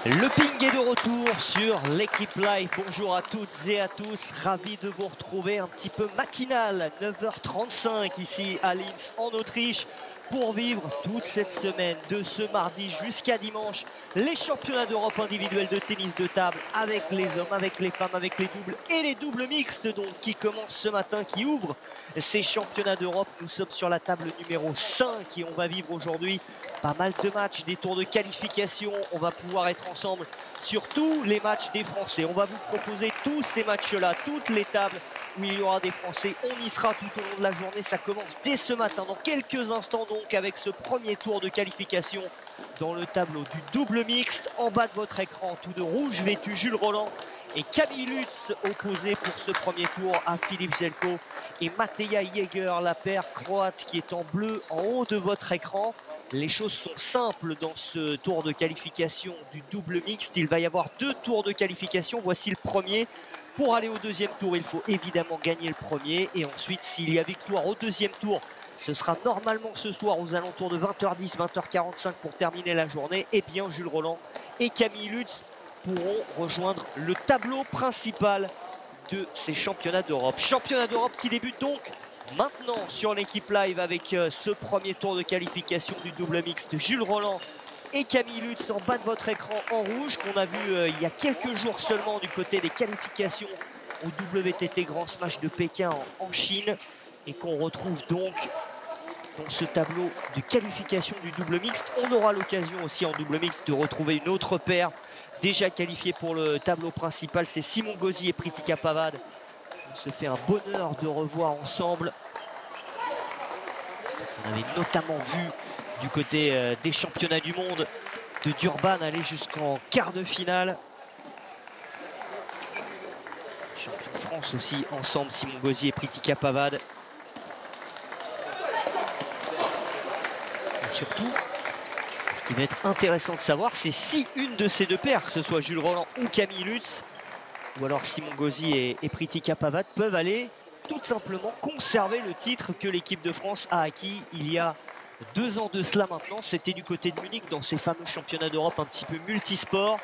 Le ping est de retour sur l'équipe live. Bonjour à toutes et à tous, ravi de vous retrouver un petit peu matinal, 9h35 ici à Linz en Autriche pour vivre toute cette semaine de ce mardi jusqu'à dimanche les championnats d'Europe individuels de tennis de table avec les hommes, avec les femmes, avec les doubles et les doubles mixtes donc qui commencent ce matin, qui ouvrent ces championnats d'Europe. Nous sommes sur la table numéro 5 et on va vivre aujourd'hui pas mal de matchs, des tours de qualification. On va pouvoir être ensemble sur tous les matchs des Français. On va vous proposer tous ces matchs-là, toutes les tables où il y aura des Français. On y sera tout au long de la journée. Ça commence dès ce matin, dans quelques instants donc, avec ce premier tour de qualification dans le tableau du double mixte. En bas de votre écran, tout de rouge vêtu, Jules Roland et Camille Lutz opposés pour ce premier tour à Filip Jelko et Mateja Jäger, la paire croate qui est en bleu en haut de votre écran. Les choses sont simples dans ce tour de qualification du double mixte. Il va y avoir 2 tours de qualification. Voici le premier. Pour aller au deuxième tour, il faut évidemment gagner le premier. Et ensuite, s'il y a victoire au deuxième tour, ce sera normalement ce soir aux alentours de 20h10, 20h45 pour terminer la journée. Et bien, Jules Roland et Camille Lutz pourront rejoindre le tableau principal de ces championnats d'Europe. Championnat d'Europe qui débute donc maintenant sur l'équipe live avec ce premier tour de qualification du double mixte. Jules Roland et Camille Lutz en bas de votre écran en rouge qu'on a vu il y a quelques jours seulement du côté des qualifications au WTT Grand Smash de Pékin en Chine et qu'on retrouve donc dans ce tableau de qualification du double mixte. On aura l'occasion aussi en double mixte de retrouver une autre paire déjà qualifiée pour le tableau principal. C'est Simon Gauzy et Pritika Pavad. On se fait un bonheur de revoir ensemble. On avait notamment vu du côté des championnats du monde de Durban aller jusqu'en quart de finale. Champion de France aussi ensemble, Simon Gauzy et Pritika Pavad. Et surtout, ce qui va être intéressant de savoir, c'est si une de ces deux paires, que ce soit Jules Roland ou Camille Lutz, ou alors Simon Gauzy et Pritika Pavad, peuvent aller tout simplement conserver le titre que l'équipe de France a acquis il y a 2 ans de cela maintenant. C'était du côté de Munich dans ces fameux championnats d'Europe un petit peu multisports.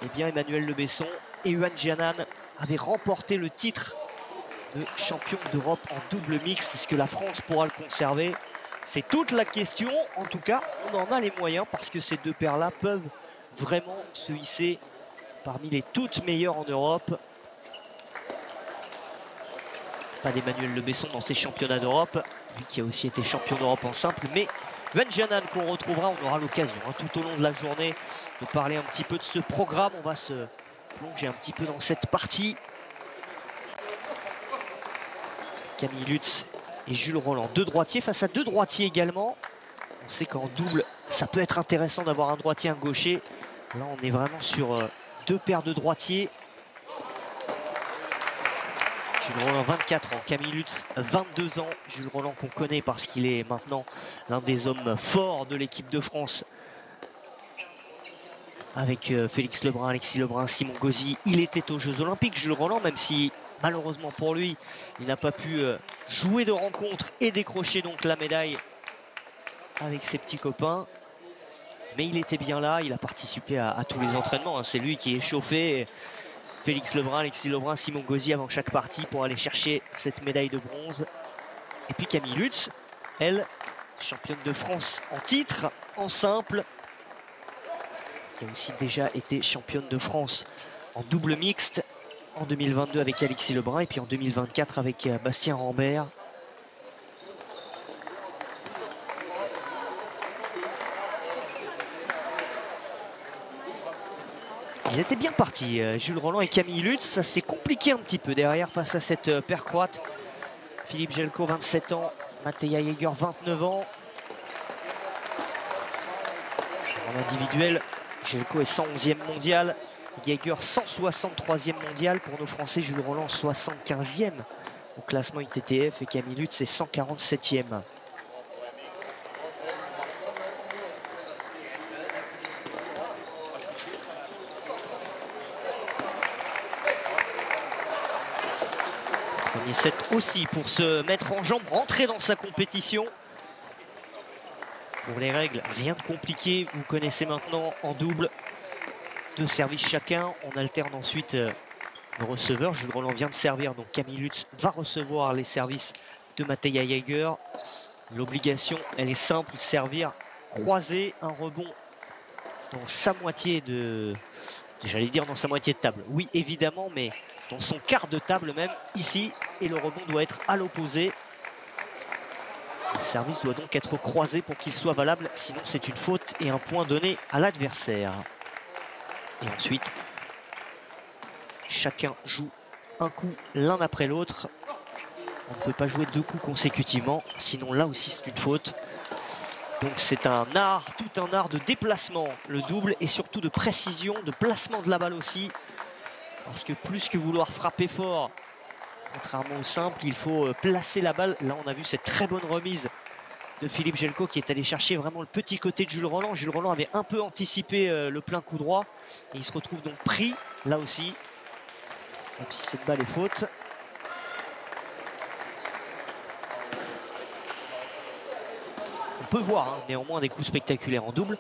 Et bien Emmanuel Le Besson et Yuan Jianan avaient remporté le titre de champion d'Europe en double mixte. Est-ce que la France pourra le conserver? C'est toute la question. En tout cas, on en a les moyens parce que ces deux paires-là peuvent vraiment se hisser parmi les toutes meilleures en Europe. Pas d'Emmanuel Le Besson dans ces championnats d'Europe, lui qui a aussi été champion d'Europe en simple, mais Yuan Jianan qu'on retrouvera, on aura l'occasion tout au long de la journée de parler un petit peu de ce programme. On va se plonger un petit peu dans cette partie. Camille Lutz et Jules Roland, 2 droitiers face à 2 droitiers également. On sait qu'en double, ça peut être intéressant d'avoir un droitier, un gaucher. Là, on est vraiment sur 2 paires de droitiers. Jules Roland 24 ans, Camille Lutz 22 ans. Jules Roland qu'on connaît parce qu'il est maintenant l'un des hommes forts de l'équipe de France. Avec Félix Lebrun, Alexis Lebrun, Simon Gauzy. Il était aux Jeux Olympiques, Jules Roland, même si malheureusement pour lui, il n'a pas pu jouer de rencontre et décrocher donc la médaille avec ses petits copains. Mais il était bien là, il a participé à tous les entraînements. C'est lui qui est chauffé. Félix Lebrun, Alexis Lebrun, Simon Gauzy avant chaque partie pour aller chercher cette médaille de bronze. Et puis Camille Lutz, elle, championne de France en titre, en simple, qui a aussi déjà été championne de France en double mixte en 2022 avec Alexis Lebrun et puis en 2024 avec Bastien Rambert. Ils étaient bien partis, Jules Roland et Camille Lutz. Ça s'est compliqué un petit peu derrière face à cette paire croate. Filip Jelko, 27 ans. Mateja Jäger, 29 ans. En individuel, Jelko est 111e mondial. Jäger, 163e mondial. Pour nos Français, Jules Roland, 75e au classement ITTF. Et Camille Lutz est 147e. Premier set aussi pour se mettre en jambe, rentrer dans sa compétition. Pour les règles, rien de compliqué, vous connaissez maintenant en double. 2 services chacun, on alterne ensuite le receveur. Jules Roland vient de servir, donc Camille Lutz va recevoir les services de Matija Jaeger. L'obligation, elle est simple, servir, croiser un rebond dans sa moitié de... J'allais dire dans sa moitié de table. Oui, évidemment, mais dans son quart de table même, ici. Et le rebond doit être à l'opposé. Le service doit donc être croisé pour qu'il soit valable. Sinon, c'est une faute et un point donné à l'adversaire. Et ensuite, chacun joue un coup l'un après l'autre. On ne peut pas jouer 2 coups consécutivement. Sinon, là aussi, c'est une faute. Donc c'est un art, tout un art de déplacement, le double, et surtout de précision, de placement de la balle aussi. Parce que plus que vouloir frapper fort, contrairement au simple, il faut placer la balle. Là, on a vu cette très bonne remise de Philippe Jelko qui est allé chercher vraiment le petit côté de Jules Roland. Jules Roland avait un peu anticipé le plein coup droit. Et il se retrouve donc pris, là aussi. Même si cette balle est faute. On peut voir néanmoins des coups spectaculaires en double,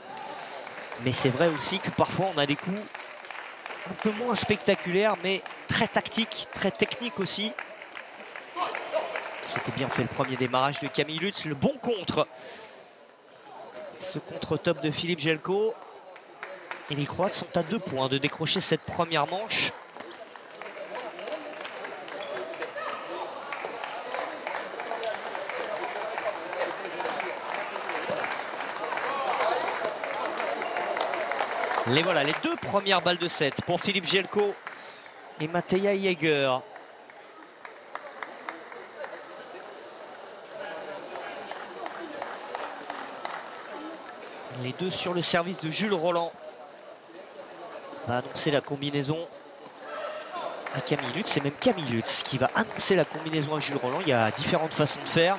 mais c'est vrai aussi que parfois on a des coups un peu moins spectaculaires mais très tactiques, très techniques aussi. C'était bien fait le premier démarrage de Camille Lutz, le bon contre. Ce contre-top de Philippe Jelko. Et les Croates sont à 2 points de décrocher cette première manche. Les voilà, les 2 premières balles de set pour Philippe Jelko et Matija Jaeger. Les 2 sur le service de Jules Roland. On va annoncer la combinaison à Camille Lutz. C'est même Camille Lutz qui va annoncer la combinaison à Jules Roland. Il y a différentes façons de faire.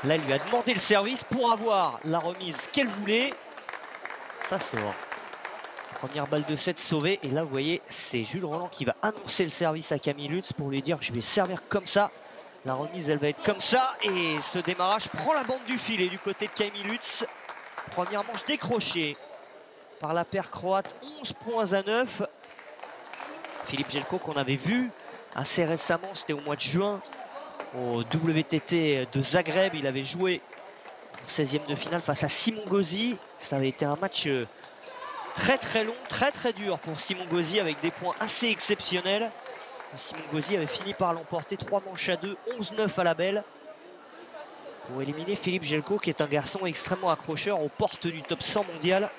Là, il lui a demandé le service pour avoir la remise qu'elle voulait. Ça sort. Première balle de 7 sauvée. Et là, vous voyez, c'est Jules Roland qui va annoncer le service à Camille Lutz pour lui dire je vais servir comme ça. La remise, elle va être comme ça. Et ce démarrage prend la bande du filet du côté de Camille Lutz. Première manche décrochée par la paire croate, 11 points à 9. Philippe Jelko qu'on avait vu assez récemment, c'était au mois de juin au WTT de Zagreb. Il avait joué en 16e de finale face à Simon Gauzy. Ça avait été un match très très long, très très dur pour Simon Gauzy avec des points assez exceptionnels. Simon Gauzy avait fini par l'emporter 3 manches à 2, 11-9 à la belle. Pour éliminer Philippe Jelko qui est un garçon extrêmement accrocheur aux portes du top 100 mondial.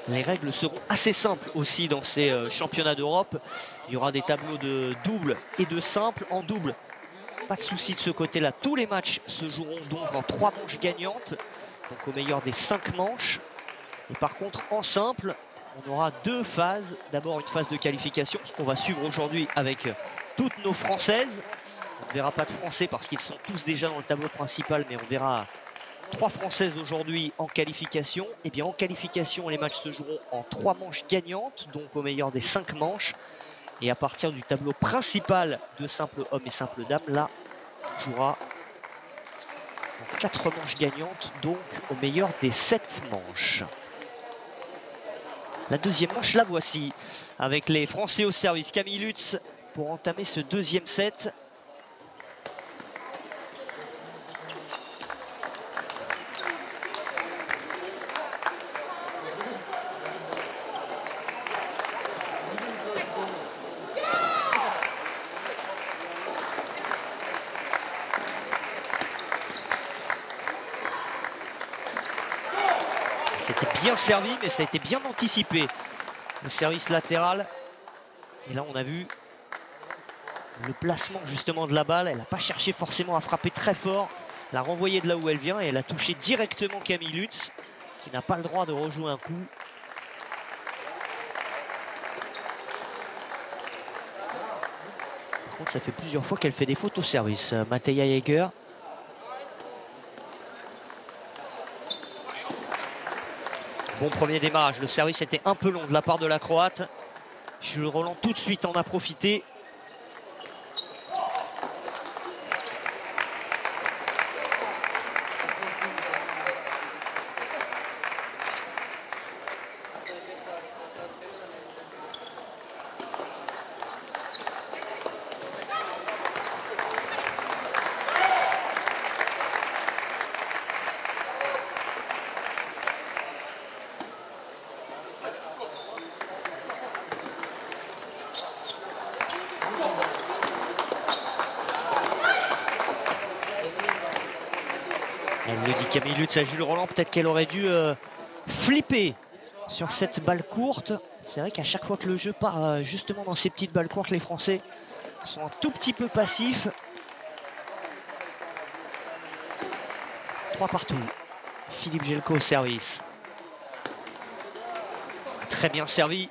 Les règles seront assez simples aussi dans ces championnats d'Europe. Il y aura des tableaux de double et de simple. En double, pas de souci de ce côté-là. Tous les matchs se joueront donc en 3 manches gagnantes. Donc au meilleur des 5 manches. Et par contre, en simple, on aura 2 phases. D'abord une phase de qualification, ce qu'on va suivre aujourd'hui avec toutes nos Françaises. On ne verra pas de Français parce qu'ils sont tous déjà dans le tableau principal, mais on verra 3 Françaises aujourd'hui en qualification. Et bien en qualification, les matchs se joueront en 3 manches gagnantes, donc au meilleur des 5 manches. Et à partir du tableau principal de simple homme et simple dame, là, on jouera en 4 manches gagnantes, donc au meilleur des 7 manches. La deuxième manche, la voici, avec les Français au service. Camille Lutz pour entamer ce deuxième set. C'était bien servi, mais ça a été bien anticipé. Le service latéral. Et là, on a vu le placement justement de la balle. Elle n'a pas cherché forcément à frapper très fort. Elle a renvoyé de là où elle vient et elle a touché directement Camille Lutz, qui n'a pas le droit de rejouer un coup. Par contre, ça fait plusieurs fois qu'elle fait des fautes au service. Matija Jaeger. Bon premier démarrage, le service était un peu long de la part de la Croate. Jules Roland tout de suite en a profité. Elle le dit Camille Lutz à Jules Roland, peut-être qu'elle aurait dû flipper sur cette balle courte. C'est vrai qu'à chaque fois que le jeu part justement dans ces petites balles courtes, les Français sont un tout petit peu passifs. 3 partout. Philippe Jelko au service. Très bien servi.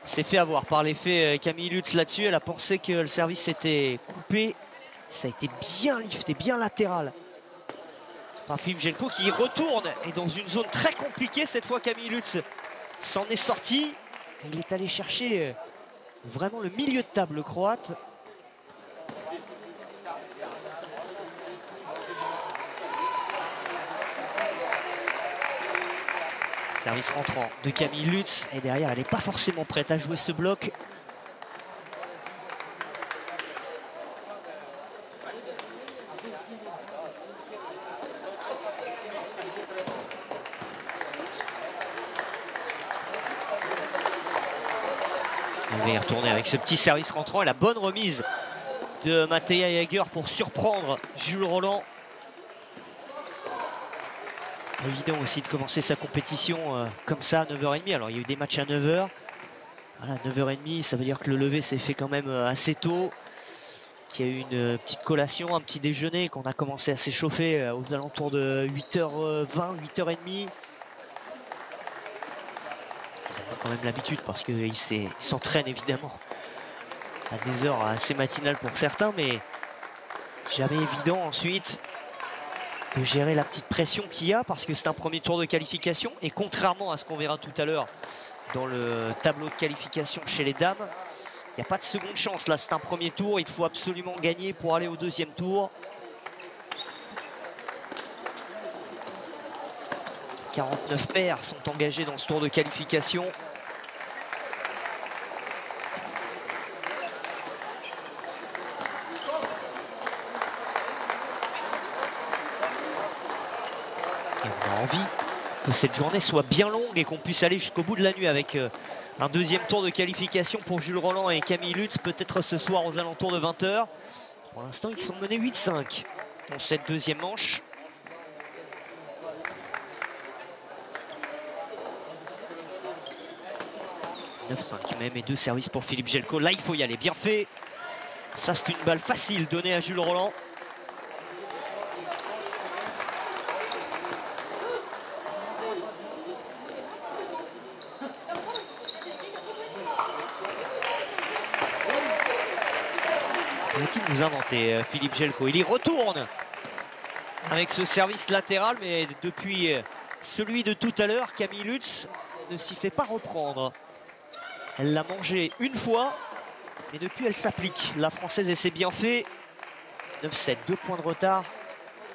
C'est fait avoir par l'effet Camille Lutz là-dessus. Elle a pensé que le service était coupé. Ça a été bien lifté, bien latéral. Par Philippe Jelko qui retourne et dans une zone très compliquée cette fois. Camille Lutz s'en est sorti. Il est allé chercher vraiment le milieu de table, le Croate. Service rentrant de Camille Lutz et derrière elle n'est pas forcément prête à jouer ce bloc. Elle va y retourner avec ce petit service rentrant et la bonne remise de Mattea Jaeger pour surprendre Jules Roland. Évident aussi de commencer sa compétition comme ça à 9h30. Alors il y a eu des matchs à 9h. Voilà, 9h30, ça veut dire que le lever s'est fait quand même assez tôt. Qu'il y a eu une petite collation, un petit déjeuner, qu'on a commencé à s'échauffer aux alentours de 8h20, 8h30. Ils ont quand même l'habitude parce qu'ils s'entraînent évidemment à des heures assez matinales pour certains, mais jamais évident ensuite de gérer la petite pression qu'il y a parce que c'est un premier tour de qualification et contrairement à ce qu'on verra tout à l'heure dans le tableau de qualification chez les dames, il n'y a pas de seconde chance. Là c'est un premier tour, il faut absolument gagner pour aller au deuxième tour. 49 paires sont engagées dans ce tour de qualification. Et on a envie que cette journée soit bien longue et qu'on puisse aller jusqu'au bout de la nuit avec un deuxième tour de qualification pour Jules Roland et Camille Lutz, peut-être ce soir aux alentours de 20h. Pour l'instant, ils sont menés 8-5 dans cette deuxième manche. « 9-5 même et 2 services pour Philippe Jelko. Là, il faut y aller. Bien fait. Ça, c'est une balle facile donnée à Jules Roland. Va-t-il nous inventer Philippe Jelko? Il y retourne avec ce service latéral, mais depuis celui de tout à l'heure, Camille Lutz ne s'y fait pas reprendre. Elle l'a mangé une fois, mais depuis elle s'applique. La Française et c'est bien fait. 9-7, 2 points de retard.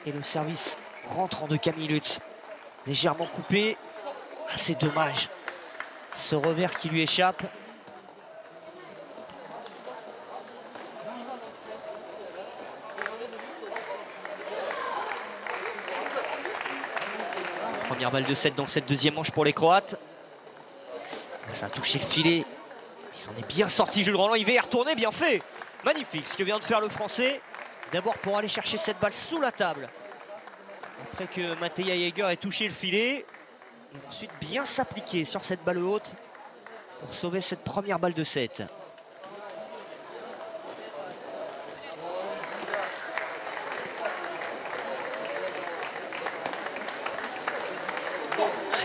Et le service rentrant de Camille Lutz. Légèrement coupé. Ah, c'est dommage. Ce revers qui lui échappe. Première balle de 7 dans cette deuxième manche pour les Croates. Ça a touché le filet. Il s'en est bien sorti Jules Roland. Il va y retourner, bien fait. Magnifique ce que vient de faire le Français. D'abord pour aller chercher cette balle sous la table. Après que Mattea Jaeger ait touché le filet. Et ensuite bien s'appliquer sur cette balle haute pour sauver cette première balle de 7.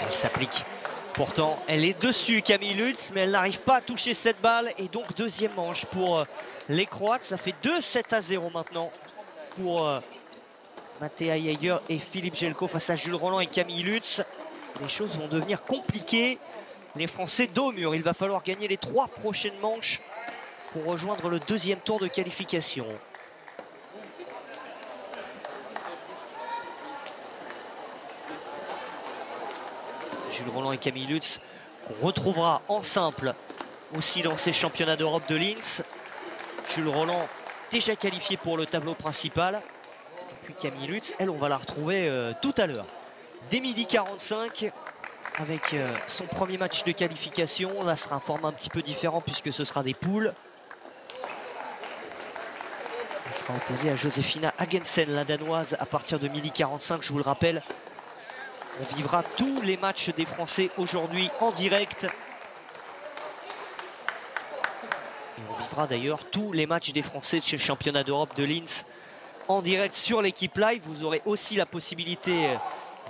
Elle s'applique. Pourtant, elle est dessus, Camille Lutz, mais elle n'arrive pas à toucher cette balle. Et donc, deuxième manche pour les Croates. Ça fait 2-7-0 maintenant pour Mattea Jaeger et Philippe Jelko face à Jules Roland et Camille Lutz. les choses vont devenir compliquées. Les Français dos au mur. Il va falloir gagner les 3 prochaines manches pour rejoindre le 2e tour de qualification. Jules Rolland et Camille Lutz, qu'on retrouvera en simple aussi dans ces championnats d'Europe de Linz. Jules Rolland déjà qualifié pour le tableau principal. Et puis Camille Lutz, elle, on va la retrouver tout à l'heure. Dès midi 45, avec son premier match de qualification. Là, ce sera un format un petit peu différent puisque ce sera des poules. Elle sera opposée à Josefina Hagensen, la danoise, à partir de midi 45, je vous le rappelle. On vivra tous les matchs des Français aujourd'hui en direct. Et on vivra d'ailleurs tous les matchs des Français de chez le championnat d'Europe de Linz en direct sur l'équipe live. Vous aurez aussi la possibilité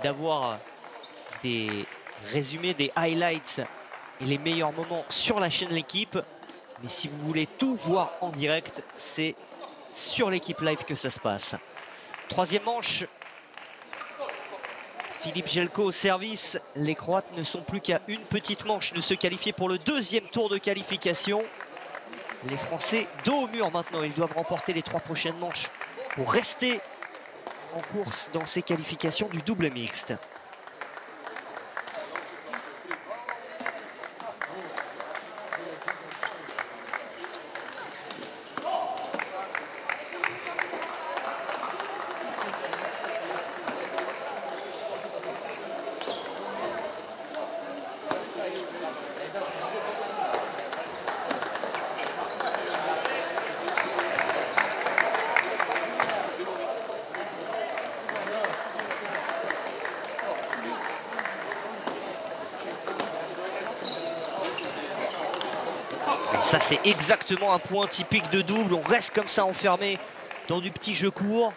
d'avoir des résumés, des highlights et les meilleurs moments sur la chaîne L'équipe. Mais si vous voulez tout voir en direct, c'est sur l'équipe live que ça se passe. 3e manche. Filip Jelko au service. Les Croates ne sont plus qu'à une petite manche de se qualifier pour le 2e tour de qualification. Les Français dos au mur maintenant. Ils doivent remporter les 3 prochaines manches pour rester en course dans ces qualifications du double mixte. Ça, c'est exactement un point typique de double. On reste comme ça enfermé dans du petit jeu court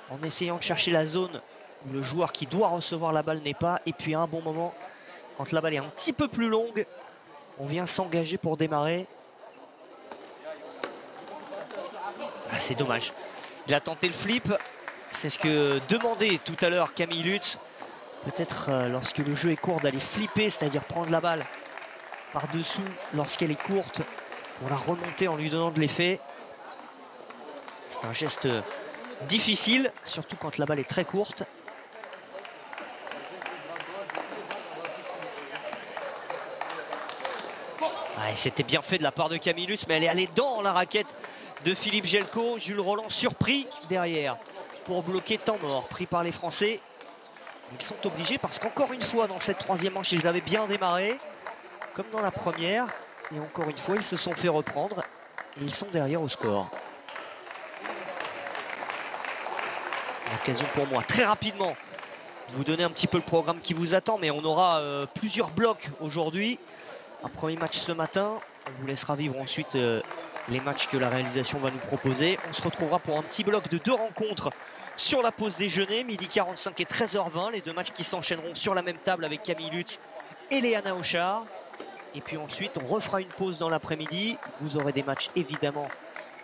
en essayant de chercher la zone où le joueur qui doit recevoir la balle n'est pas. Et puis à un bon moment, quand la balle est un petit peu plus longue, on vient s'engager pour démarrer. Ah, c'est dommage. Il a tenté le flip. C'est ce que demandait tout à l'heure Camille Lutz. Peut-être lorsque le jeu est court d'aller flipper, c'est-à-dire prendre la balle par-dessous lorsqu'elle est courte, pour la remonter en lui donnant de l'effet. C'est un geste difficile, surtout quand la balle est très courte. Ouais, c'était bien fait de la part de Camille Lutz, mais elle est allée dans la raquette de Filip Jelko. Jules Rolland surpris derrière pour bloquer temps mort, pris par les Français. Ils sont obligés parce qu'encore une fois dans cette 3e manche, ils avaient bien démarré, comme dans la première. Et encore une fois, ils se sont fait reprendre et ils sont derrière au score. L'occasion pour moi, très rapidement, de vous donner un petit peu le programme qui vous attend. Mais on aura plusieurs blocs aujourd'hui. Un premier match ce matin. On vous laissera vivre ensuite les matchs que la réalisation va nous proposer. On se retrouvera pour un petit bloc de 2 rencontres sur la pause déjeuner. Midi 45 et 13h20. Les 2 matchs qui s'enchaîneront sur la même table avec Camille Lutz et Léana Auchard. Et puis ensuite, on refera une pause dans l'après-midi. Vous aurez des matchs évidemment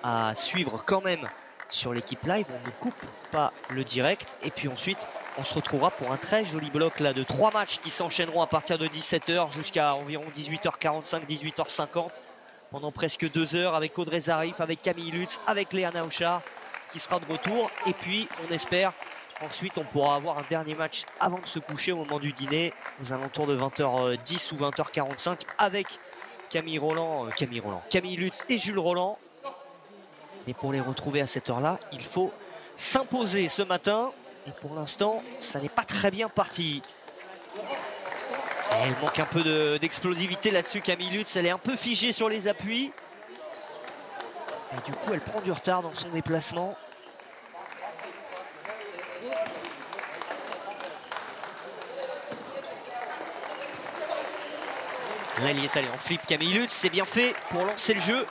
à suivre quand même sur l'équipe live. On ne coupe pas le direct. Et puis ensuite, on se retrouvera pour un très joli bloc là de 3 matchs qui s'enchaîneront à partir de 17h jusqu'à environ 18h45, 18h50. Pendant presque 2 heures avec Audrey Zarif, avec Camille Lutz, avec Léana Auchard qui sera de retour. Et puis, on espère... Ensuite, on pourra avoir un dernier match avant de se coucher au moment du dîner, aux alentours de 20h10 ou 20h45, avec Camille Lutz et Jules Rolland. Mais pour les retrouver à cette heure-là, il faut s'imposer ce matin. Et pour l'instant, ça n'est pas très bien parti. Et elle manque un peu d'explosivité là-dessus, Camille Lutz. Elle est un peu figée sur les appuis. Et du coup, elle prend du retard dans son déplacement. Là, il y est allé en flip. Camille Lutz, c'est bien fait pour lancer le jeu.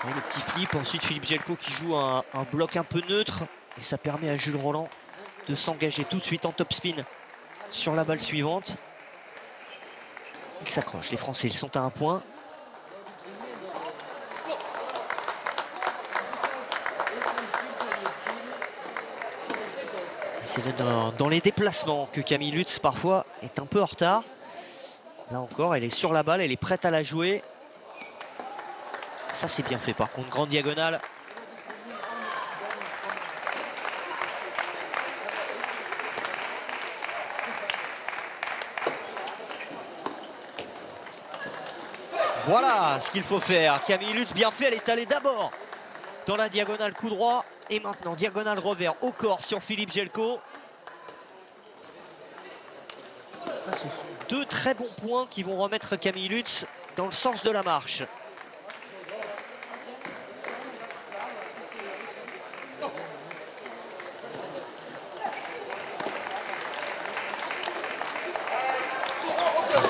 Et le petit flip. Ensuite, Filip Jelko qui joue un bloc un peu neutre. Et ça permet à Jules Rolland de s'engager tout de suite en top spin sur la balle suivante. Ils s'accrochent. Les Français, ils sont à 1 point. C'est dans les déplacements que Camille Lutz parfois est un peu en retard. Là encore, elle est sur la balle, elle est prête à la jouer. Ça, c'est bien fait par contre, grande diagonale. Voilà ce qu'il faut faire. Camille Lutz, bien fait, elle est allée d'abord dans la diagonale coup droit. Et maintenant, diagonale revers au corps sur Philippe Jelko. Ça, ce sont deux très bons points qui vont remettre Camille Lutz dans le sens de la marche.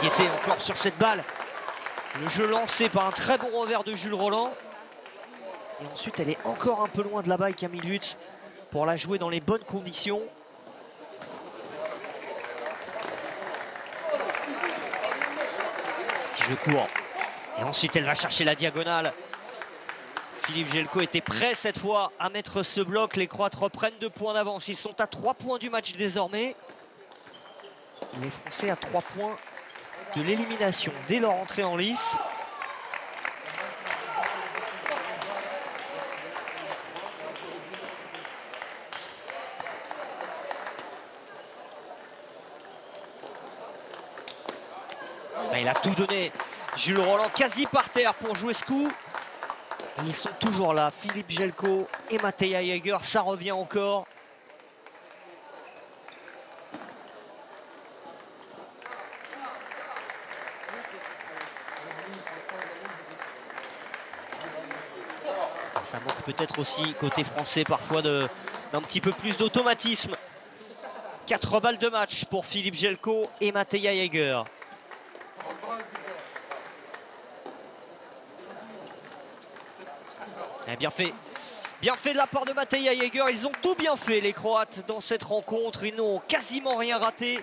Gaieté encore sur cette balle. Le jeu lancé par un très bon revers de Jules Roland. Et ensuite, elle est encore un peu loin de la balle, Camille Lutz, pour la jouer dans les bonnes conditions. Petit jeu court. Et ensuite, elle va chercher la diagonale. Philippe Jelko était prêt cette fois à mettre ce bloc. Les Croates reprennent 2 points d'avance. Ils sont à 3 points du match désormais. Les Français à 3 points de l'élimination dès leur entrée en lice. Il a tout donné. Jules Roland quasi par terre pour jouer ce coup. Et ils sont toujours là. Philippe Jelko et Matija Jäger. Ça revient encore. Ça manque peut-être aussi côté français parfois d'un petit peu plus d'automatisme. 4 balles de match pour Philippe Jelko et Matija Jäger. Bien fait de la part de Matija Jäger. Ils ont tout bien fait, les Croates, dans cette rencontre. Ils n'ont quasiment rien raté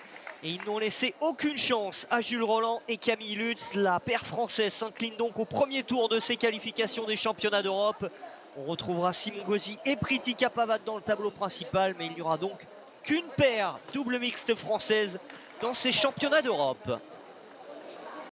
et ils n'ont laissé aucune chance à Jules Roland et Camille Lutz. La paire française s'incline donc au premier tour de ces qualifications des championnats d'Europe. On retrouvera Simon Gauzy et Priti Capavat dans le tableau principal, mais il n'y aura donc qu'une paire double mixte française dans ces championnats d'Europe.